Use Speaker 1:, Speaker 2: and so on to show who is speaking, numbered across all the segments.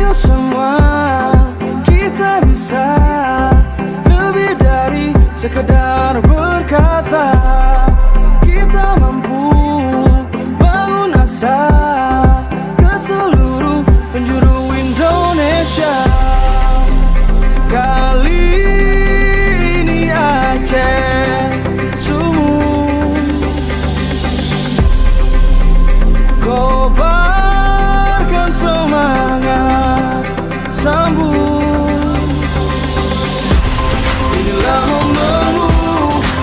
Speaker 1: Dengan semua kita bisa lebih dari sekedar berkata. Kita mampu bangun asa ke seluruh penjuru Indonesia. Kali ini Aceh sumur, kobarkan semangat, sambung. Inilah momenmu,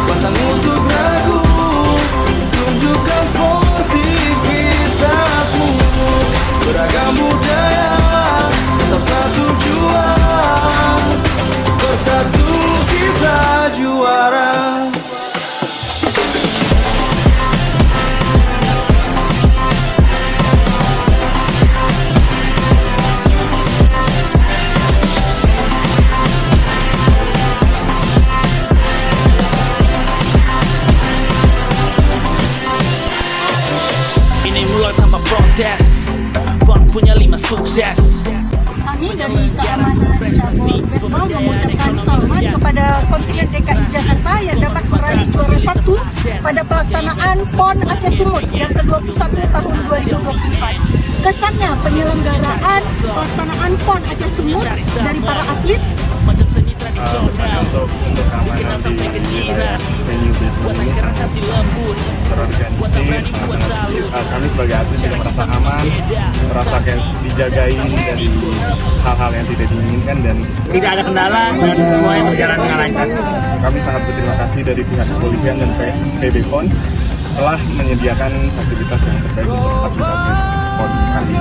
Speaker 1: pantang untuk ragu, tunjukkan sportivitasmu. Beragam budaya, tetap satu juang, bersatu kita juara.
Speaker 2: Ini mulai tanpa protes, Bang punya 5 sukses.
Speaker 3: Kami dari keamanan cabur baseball mengucapkan selamat kepada kontingen DKI Jakarta yang dapat meraih juara 1 pada pelaksanaan PON Aceh Sumut yang ke-21 tahun 2024. Kesannya penyelenggaraan pelaksanaan PON Aceh Sumut dari para atlet.
Speaker 2: Macam seni tradisional,
Speaker 4: untuk
Speaker 2: dikenal sampai ke jiran,
Speaker 4: venue baseball
Speaker 2: buatan
Speaker 4: ini
Speaker 2: keras hati lembut,
Speaker 4: terorganisir,
Speaker 2: berani, buat salus.
Speaker 4: kami sebagai atlet juga merasa aman, merasa kayak dijagain dari hal-hal yang tidak diinginkan dan
Speaker 5: tidak ada kendala dan semuanya berjalan dengan lancar.
Speaker 4: kami sangat berterima kasih dari pihak kepolisian dan PB PON telah menyediakan fasilitas yang terbaik untuk atlet-atlet PON kami.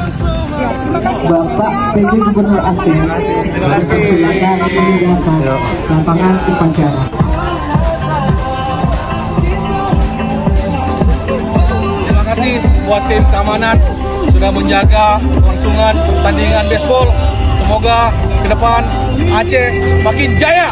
Speaker 6: Bapak PJ Gubernur Aceh,
Speaker 5: Terima kasih.
Speaker 6: silakan meninggalkan lapangan upacara.
Speaker 7: Terima kasih buat tim keamanan sudah menjaga kelangsungan pertandingan baseball. Semoga ke depan Aceh makin jaya.